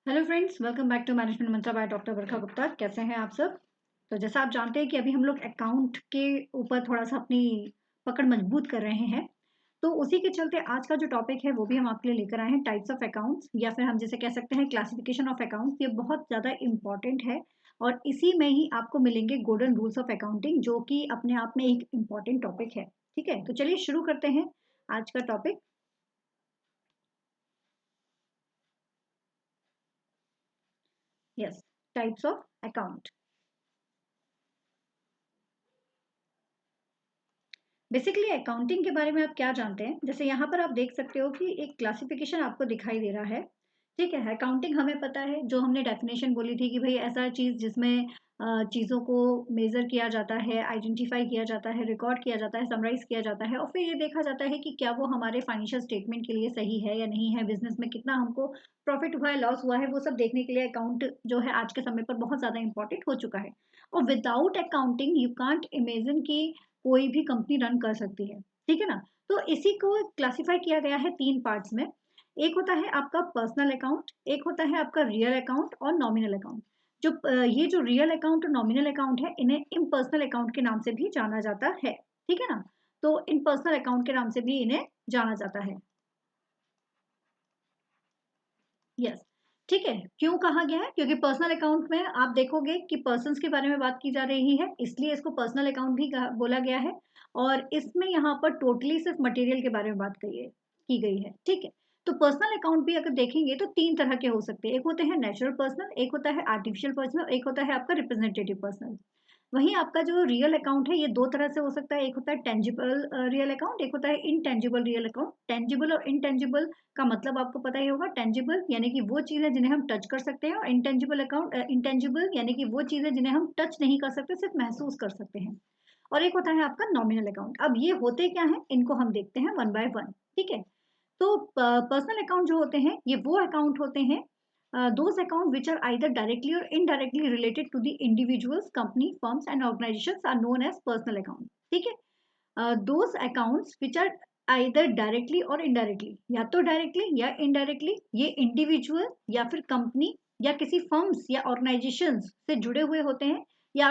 Hello friends, welcome back to management mantra by doctor Barkha Gupta. कैसे हैं आप सब? तो जैसा आप जानते हैं कि अभी हम लोग अकाउंट के ऊपर थोड़ा सा अपनी पकड़ मजबूत कर रहे हैं। तो उसी के चलते आज का जो टॉपिक है वो भी हम आपके लिए लेकर आए हैं, टाइप्स ऑफ अकाउंट्स या फिर हम जिसे कह सकते हैं क्लासिफिकेशन ऑफ अकाउंट्स। ये बहुत ज़्यादा इंपॉर्टेंट है और इसी में ही आपको मिलेंगे गोल्डन रूल्स ऑफ अकाउंटिंग, जो कि अपने आप में एक इम्पॉर्टेंट टॉपिक है। ठीक है, तो चलिए शुरू करते हैं आज का topic. Yes, types of account. Basically accounting के बारे में आप क्या जानते हैं? जैसे यहाँ पर आप देख सकते हो कि एक क्लासिफिकेशन आपको दिखाई दे रहा है। ठीक है, अकाउंटिंग हमें पता है, जो हमने डेफिनेशन बोली थी कि भाई ऐसा चीज़ जिसमें चीज़ों को मेज़र किया जाता है, आइडेंटिफाई किया जाता है, रिकॉर्ड किया जाता है, समराइज़ किया जाता है और फिर ये देखा जाता है कि क्या वो हमारे फाइनेंशियल स्टेटमेंट के लिए सही है या नहीं है, बिज़नेस में कितना हमको प्रॉफ़िट हुआ है, लॉस हुआ है, वो सब देखने के लिए अकाउंट जो है आज के समय पर बहुत ज़्यादा इम्पोर्टेंट हो चुका है। और without accounting you can't imagine कि कोई भी कंपनी रन कर सकती है। ठीक है ना? तो इसी को क्लासिफाई किया गया है 3 पार्ट्स में। एक होता है आपका पर्सनल अकाउंट, एक होता है आपका रियल अकाउंट और नॉमिनल अकाउंट। ये जो रियल अकाउंट और नॉमिनल अकाउंट है, इन्हें इम्पर्सनल अकाउंट के नाम से भी जाना जाता है। ठीक है ना? तो इम्पर्सनल अकाउंट के नाम से भी इन्हें जाना जाता है। यस, ठीक है। क्यों कहा गया है? क्योंकि पर्सनल अकाउंट में आप देखोगे कि पर्सन्स के बारे में बात की जा रही है, इसलिए इसको पर्सनल अकाउंट भी बोला गया है। और इसमें यहाँ पर टोटली सिर्फ मटेरियल के बारे में बात की गई है। ठीक है, तो पर्सनल अकाउंट भी अगर देखेंगे तो 3 तरह के हो सकते हैं। एक होते हैं नेचुरल पर्सनल, एक होता है आर्टिफिशियल पर्सनल, एक होता है आपका रिप्रेजेंटेटिव पर्सनल। वहीं आपका जो रियल अकाउंट है, ये 2 तरह से हो सकता है। एक होता है टेंजिबल रियल अकाउंट, एक होता है इनटेंजिबल रियल अकाउंट। टेंजिबल और इनटेंजिबल का मतलब आपको पता ही होगा। टेंजिबल यानी कि वो चीज़ें जिन्हें हम टच कर सकते हैं, और इनटेंजिबल यानी कि वो चीज़ें जिन्हें हम टच नहीं कर सकते, सिर्फ महसूस कर सकते हैं। और एक होता है आपका नॉमिनल अकाउंट। अब ये होते क्या हैं, इनको हम देखते हैं वन बाय वन। ठीक है, तो पर्सनल अकाउंट जो होते हैं, ये वो अकाउंट होते हैं, those account which are either directly or indirectly related to the individuals, company, firms and organizations are known as personal account. ठीक है, those accounts which are either directly और indirectly, या तो directly या indirectly, ये individual या फिर company या किसी फर्म्स या ऑर्गेनाइजेशंस से जुड़े हुए होते हैं, या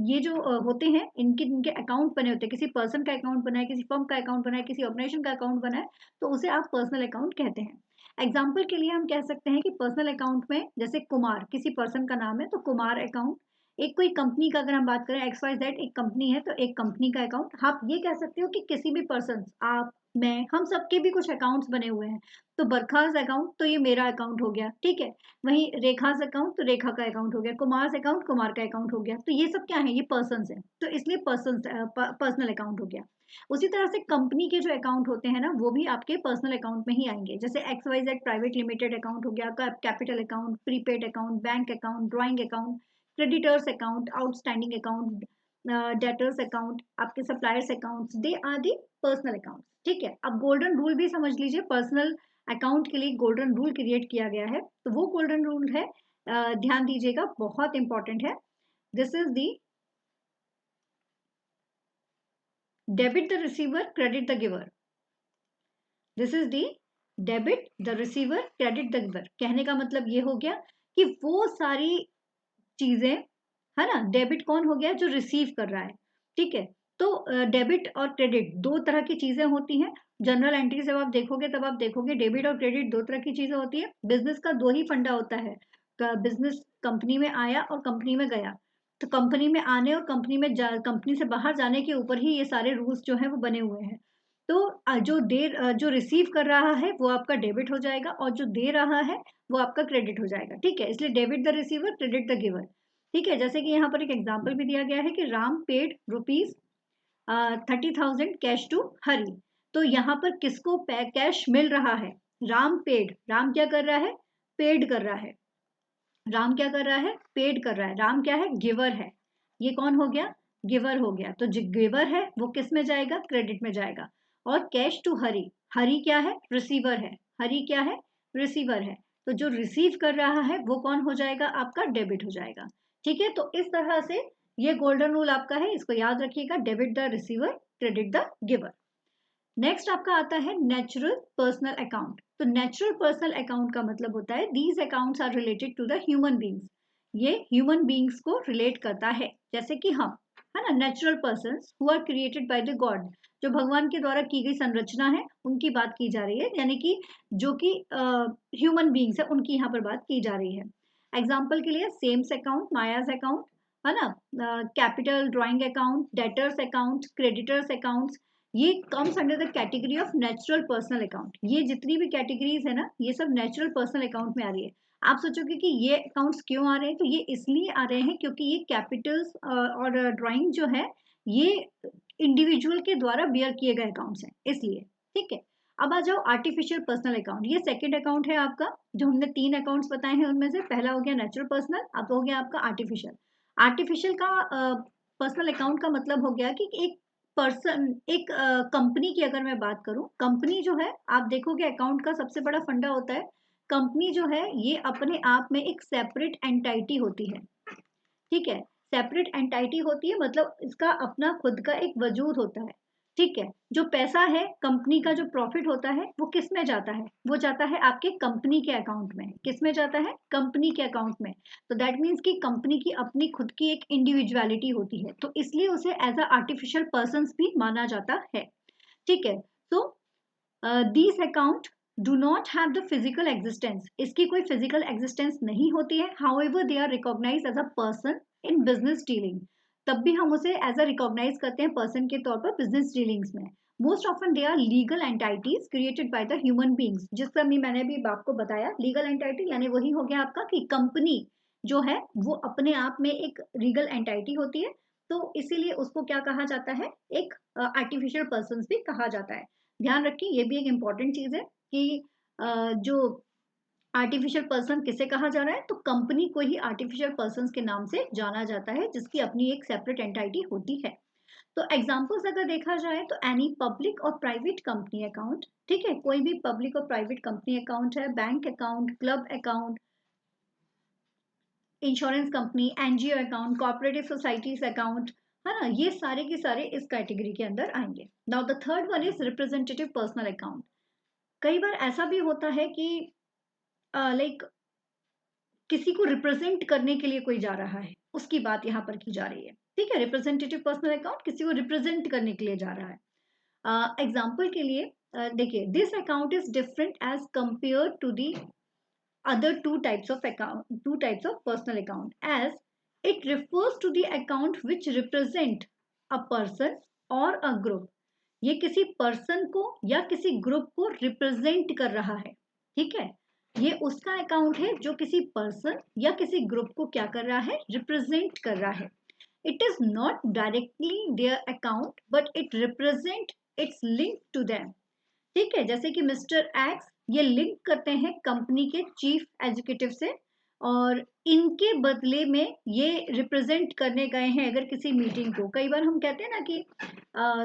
ये जो होते हैं, इनके इनके अकाउंट बने होते हैं, किसी पर्सन का अकाउंट बना है, किसी फर्म का अकाउंट बना है, किसी ऑर्गेनाइजेशन का अकाउंट बना है, तो उसे आप पर्सनल अकाउंट कहते हैं। एग्जाम्पल के लिए हम कह सकते हैं कि पर्सनल अकाउंट में जैसे कुमार किसी पर्सन का नाम है, तो कुमार अकाउंट। एक कोई कंपनी का अगर हम बात करें, एक्स वाई जेड एक कंपनी है, तो एक कंपनी का अकाउंट। आप ये कह सकते हो कि किसी भी पर्सन, आप, मैं, हम सबके भी कुछ अकाउंट्स बने हुए हैं। तो बरखास अकाउंट, तो ये मेरा अकाउंट हो गया। ठीक है, वहीं रेखास अकाउंट, तो रेखा का अकाउंट हो गया। कुमार अकाउंट, कुमार का अकाउंट हो गया। तो ये सब क्या है, ये पर्सन है, तो इसलिए पर्सनल अकाउंट हो गया। उसी तरह से कंपनी के जो अकाउंट होते हैं ना, वो भी आपके पर्सनल अकाउंट में ही आएंगे। जैसे X Y Z private limited account हो गया, capital account, prepaid account, bank account, drawing account, creditors account, outstanding account, debtors account, आपके suppliers account, they are the personal account. ठीक है, अब गोल्डन रूल भी समझ लीजिए। पर्सनल अकाउंट के लिए गोल्डन रूल क्रिएट किया गया है, तो वो गोल्डन रूल है, ध्यान दीजिएगा, बहुत इंपॉर्टेंट है। This is the debit the receiver, credit the giver. This is the debit the receiver, credit the giver. कहने का मतलब ये हो गया कि वो सारी चीजें, है ना, डेबिट कौन हो गया, जो रिसीव कर रहा है। ठीक है, तो डेबिट और क्रेडिट 2 तरह की चीजें होती हैं। जनरल एंट्री से आप देखोगे तब आप देखोगे डेबिट और क्रेडिट 2 तरह की चीजें होती है। बिजनेस का 2 ही फंडा होता है, बिजनेस कंपनी में आया और कंपनी में गया। तो कंपनी में आने और कंपनी से बाहर जाने के ऊपर ही ये सारे रूल्स जो हैं वो बने हुए हैं। तो जो रिसीव कर रहा है वो आपका डेबिट हो जाएगा, और जो दे रहा है वो आपका क्रेडिट हो जाएगा। ठीक है, इसलिए debit the receiver, credit the giver. ठीक है, जैसे कि यहाँ पर एक एग्जाम्पल भी दिया गया है कि Ram paid rupees 30,000 cash to Hari. तो यहाँ पर किसको कैश मिल रहा है? राम पेड, राम क्या कर रहा है, पेड कर रहा है। राम क्या कर रहा है, पेड कर रहा है। राम क्या है, गिवर है। ये कौन हो गया, गिवर हो गया। तो जो गिवर है वो किस में जाएगा, क्रेडिट में जाएगा। और कैश टू हरी, हरी क्या है, रिसीवर है। हरी क्या है, रिसीवर है। तो जो रिसीव कर रहा है वो कौन हो जाएगा, आपका डेबिट हो जाएगा। ठीक है, तो इस तरह से ये गोल्डन रूल आपका है, इसको याद रखिएगा, debit the receiver, credit the giver. Next आपका आता है नेचुरल पर्सनल अकाउंट। तो नेचुरल पर्सनल अकाउंट का मतलब होता है these accounts are related to the human beings, ये ह्यूमन बींग्स को रिलेट करता है, जैसे कि हम, है ना, natural persons who are created by the god, जो भगवान के द्वारा की गई संरचना है उनकी बात की जा रही है, यानी कि जो कि ह्यूमन बींग्स है उनकी यहाँ पर बात की जा रही है। एग्जाम्पल के लिए सेम्स अकाउंट, मायाज अकाउंट, है ना, capital drawing account, debtors account, creditors accounts, ये comes under the category of natural personal account. ये जितनी भी कैटेगरीज है ना, ये सब नेचुरल पर्सनल अकाउंट में आ रही है। आप सोचोगे कि ये अकाउंट्स क्यों आ रहे हैं, तो ये इसलिए आ रहे हैं क्योंकि ये कैपिटल्स और ड्राइंग जो है ये इंडिविजुअल के द्वारा बियर किए गए अकाउंट्स हैं, इसलिए। ठीक है, अब आ जाओ आर्टिफिशियल पर्सनल अकाउंट। ये सेकंड अकाउंट है आपका, जो हमने 3 अकाउंट्स बताए हैं उनमें से पहला हो गया नेचुरल पर्सनल, अब हो गया आपका आर्टिफिशियल। आर्टिफिशियल का पर्सनल अकाउंट का मतलब हो गया कि एक पर्सन, एक कंपनी की अगर मैं बात करूं, कंपनी जो है, आप देखोगे अकाउंट का सबसे बड़ा फंडा होता है, कंपनी जो है ये अपने आप में एक सेपरेट एंटाइटी होती है। ठीक है, सेपरेट एंटाइटी होती है, मतलब इसका अपना खुद का एक वजूद होता है। ठीक है, जो पैसा है कंपनी का, जो प्रॉफिट होता है वो किस में जाता है, वो जाता है आपके कंपनी के अकाउंट में। किस में जाता है, कंपनी के अकाउंट में। तो दैट मीन्स कि कंपनी की अपनी खुद की एक इंडिविजुअलिटी होती है, तो इसलिए उसे एज अ आर्टिफिशियल पर्सन भी माना जाता है। ठीक है, तो these account do not have the physical existence, इसकी कोई फिजिकल एग्जिस्टेंस नहीं होती है, however they are recognized as a person in business dealing, तब भी हम उसे एज अ रिकॉग्नाइज करते हैं पर्सन के तौर पर बिजनेस डीलिंग्स में। Most often they are legal entities created by the human beings, जिसका मैंने भी आपको बताया, लीगल एंटाइटी यानी वही हो गया आपका कि कंपनी जो है वो अपने आप में एक लीगल एंटाइटी होती है, तो इसीलिए उसको क्या कहा जाता है, एक आर्टिफिशियल पर्सन भी कहा जाता है। ध्यान रखिए, ये भी एक इंपॉर्टेंट चीज है कि जो आर्टिफिशियल पर्सन किसे कहा जा रहा है, तो कंपनी को ही आर्टिफिशियल पर्सन के नाम से जाना जाता है, जिसकी अपनी एक सेपरेट एंटाइटी होती है। तो एग्जांपल्स अगर देखा जाए तो एनी पब्लिक और प्राइवेट कंपनी अकाउंट, ठीक है, कोई भी पब्लिक और प्राइवेट कंपनी अकाउंट है, bank account, club account, insurance company, NGO account, cooperative societies account, है ना, ये सारे के सारे इस कैटेगरी के अंदर आएंगे। Now the third one is representative personal account. कई बार ऐसा भी होता है कि लाइक किसी को रिप्रेजेंट करने के लिए कोई जा रहा है, उसकी बात यहाँ पर की जा रही है। ठीक है, रिप्रेजेंटेटिव पर्सनल अकाउंट किसी को रिप्रेजेंट करने के लिए जा रहा है। एग्जाम्पल के लिए देखिए, this account is different as compare to the other two types of personal account, as it refers to the account which represent a person or a group। ये किसी पर्सन को या किसी ग्रुप को रिप्रेजेंट कर रहा है। ठीक है, ये उसका अकाउंट है जो किसी पर्सन या किसी ग्रुप को क्या कर रहा है, रिप्रेजेंट कर रहा है। It is not directly their account but it represent its link to them. ठीक है, जैसे कि मिस्टर एक्स ये लिंक करते हैं कंपनी के चीफ एग्जीक्यूटिव से, और इनके बदले में ये रिप्रेजेंट करने गए हैं अगर किसी मीटिंग को। कई बार हम कहते हैं ना कि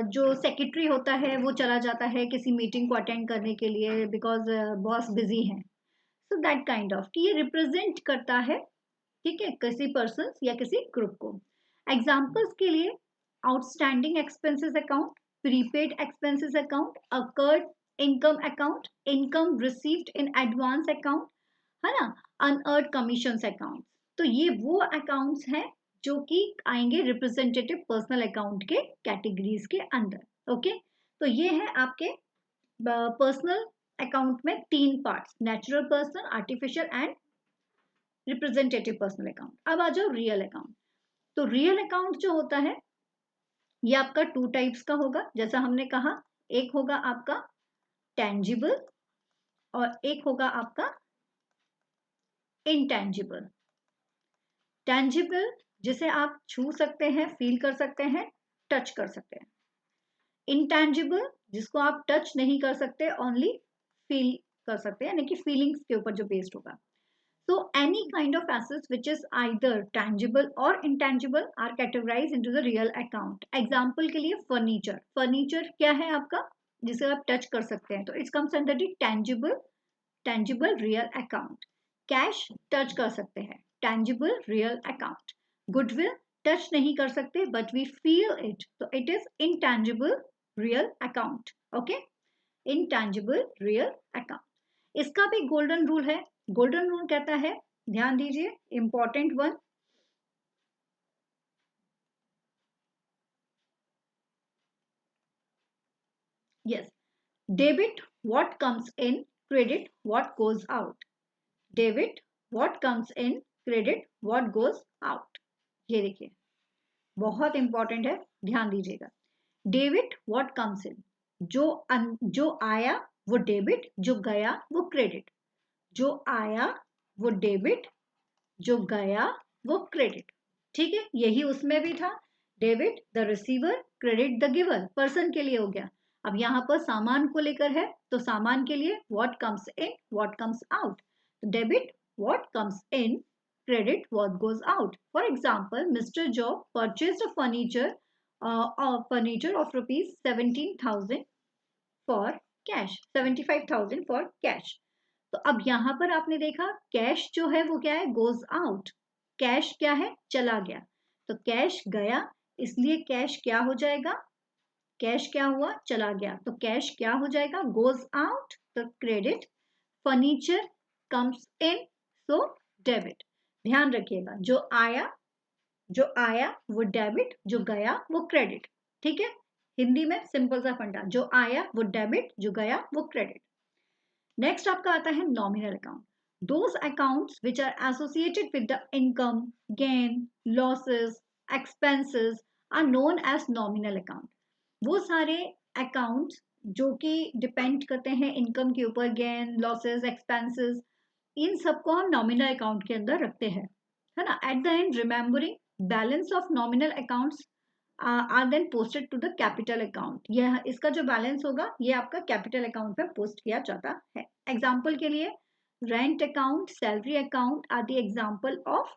जो सेक्रेटरी होता है वो चला जाता है किसी मीटिंग को अटेंड करने के लिए बिकॉज बॉस बिजी है, सो दैट काइंड ऑफ कि ये रिप्रेजेंट करता है, ठीक है, किसी पर्सन या किसी ग्रुप को। एग्जाम्पल्स के लिए outstanding expenses account, prepaid expenses account, occurred income account, income received in advance account, है ना, अनअर्ड कमीशन अकाउंट। तो ये वो अकाउंट्स हैं जो कि आएंगे रिप्रेजेंटेटिव पर्सनल अकाउंट के कैटेगरीज के अंदर। ओके, तो ये है आपके पर्सनल अकाउंट में 3 parts, natural person, artificial and representative personal account. अब आ जाओ रियल अकाउंट। तो रियल अकाउंट जो होता है ये आपका 2 टाइप्स का होगा, जैसा हमने कहा, एक होगा आपका टेंजिबल और एक होगा आपका इनटेंजिबल। टेंजिबल जिसे आप छू सकते हैं, फील कर सकते हैं, टच कर सकते हैं। इनटेंजिबल जिसको आप टच नहीं कर सकते, ओनली फील कर सकते हैं, यानी कि फीलिंग्स के ऊपर जो बेस्ड होगा। So any kind of assets which is either tangible or intangible are categorized into the real account. Example के लिए furniture. Furniture क्या है आपका, जिसे आप टच कर सकते हैं, तो it comes under the tangible real account. Cash touch कर सकते हैं, tangible real account. Goodwill touch नहीं कर सकते but we feel it, so it is intangible real account. Okay, intangible real account. इसका भी गोल्डन रूल है। गोल्डन रूल कहता है, ध्यान दीजिए, important one, yes, debit what comes in, credit what goes out. Debit what comes in, credit what goes out. ये देखिए बहुत इंपॉर्टेंट है, ध्यान दीजिएगा। डेबिट व्हाट कम्स इन, जो आया वो डेबिट, जो गया वो क्रेडिट। जो आया वो डेबिट, जो गया वो क्रेडिट। ठीक है, यही उसमें भी था, debit the receiver, credit the giver, person के लिए हो गया। अब यहाँ पर सामान को लेकर है, तो सामान के लिए what comes in what comes out, debit what comes in, credit what goes out. For example, Mr. Job purchased a furniture of rupees 17,000 for cash, 75,000 for cash. तो अब यहाँ पर आपने देखा कैश जो है वो क्या है, गोज आउट। कैश क्या है, चला गया, तो कैश गया, इसलिए कैश क्या हो जाएगा, कैश क्या हुआ, चला गया, तो कैश क्या हो जाएगा, गोज आउट, तो credit. Furniture comes in, so debit. ध्यान रखिएगा, जो आया वो डेबिट, जो गया वो क्रेडिट। ठीक है, हिंदी में सिंपल सा फंडा, जो आया वो डेबिट, जो गया वो क्रेडिट। नेक्स्ट आपका आता है nominal account. Those accounts which are associated with the income, gain, losses, expenses are known as nominal account. वो सारे अकाउंट्स जो कि डिपेंड करते हैं इनकम के ऊपर, गेन, लॉसेस, एक्सपेंसेस, इन सबको हम नॉमिनल अकाउंट के अंदर रखते हैं, है ना। At the end remembering balance of nominal accounts are then posted to the capital account. यह इसका जो बैलेंस होगा ये आपका कैपिटल अकाउंट में पोस्ट किया जाता है। एग्जाम्पल के लिए rent account, salary account are the example of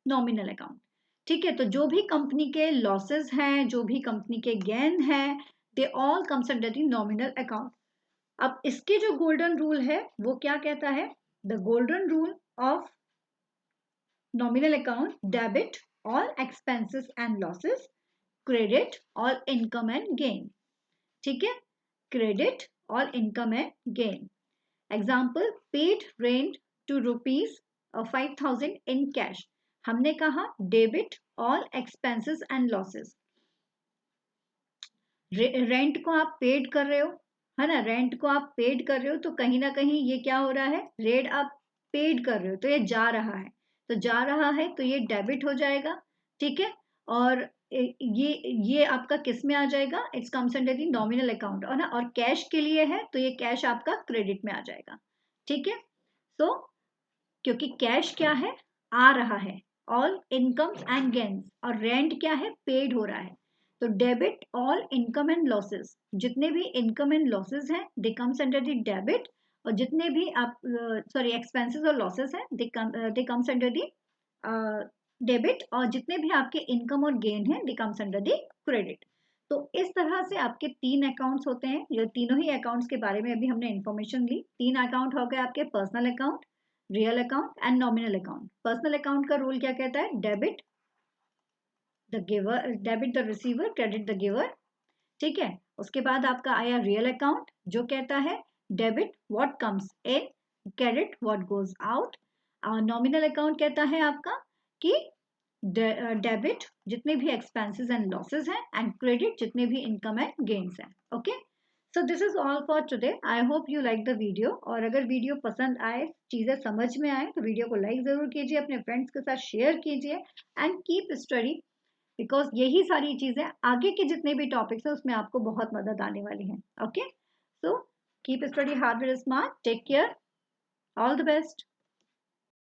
nominal account. ठीक है, तो जो भी कंपनी के लॉसेस हैं, जो भी कंपनी के गेन हैं, they all comes under the nominal account. अब इसके जो गोल्डन रूल है वो क्या कहता है, the golden rule of nominal account, debit all expenses and losses, credit all income and gain. ठीक है, credit all income and gain. Example, paid rent to rupees 5,000 in cash. हमने कहा debit all expenses and losses. Rent को आप paid कर रहे हो, है ना, रेंट को आप पेड कर रहे हो, तो कहीं ना कहीं ये क्या हो रहा है, रेंट आप पेड कर रहे हो, तो ये जा रहा है, तो जा रहा है तो ये डेबिट हो जाएगा। ठीक है, और ये आपका किस में आ जाएगा, it's comes under the nominal account, और ना, और कैश के लिए है तो ये कैश आपका क्रेडिट में आ जाएगा। ठीक है, तो क्योंकि कैश क्या है, आ रहा है, ऑल इनकम्स एंड गेन्स, और रेंट क्या है, पेड हो रहा है, तो debit all income and losses, जितने भी इनकम एंड लॉसेस हैं they comes under the debit, और जितने भी आप सॉरी एक्सपेंसेस और लॉसेस हैं they comes under the debit, और जितने भी आपके इनकम और गेन हैं they comes under the credit. तो इस तरह से आपके 3 अकाउंट्स होते हैं, ये तीनों ही अकाउंट्स के बारे में अभी हमने इन्फॉर्मेशन ली। 3 अकाउंट हो गए आपके, personal account, real account and nominal account. Personal account का रूल क्या कहता है, debit the giver, debit the receiver, credit the giver. ठीक है, उसके बाद आपका आया रियल अकाउंट जो कहता है debit what comes in, credit what goes out. Nominal account कहता है आपका कि डेबिट जितने भी एक्सपेंसेस एंड लॉसेस हैं, एंड क्रेडिट जितने भी इनकम एंड गेन्स हैं। Okay, so this is all for today. I hope you like the video, और अगर वीडियो पसंद आए, चीजें समझ में आए, तो वीडियो को लाइक जरूर कीजिए, अपने फ्रेंड्स के साथ शेयर कीजिए, एंड कीप स्टडी, बिकॉज यही सारी चीजें आगे के जितने भी टॉपिक्स हैं उसमें आपको बहुत मदद आने वाली हैं। Okay, so keep study hard, smart, take care, all the best.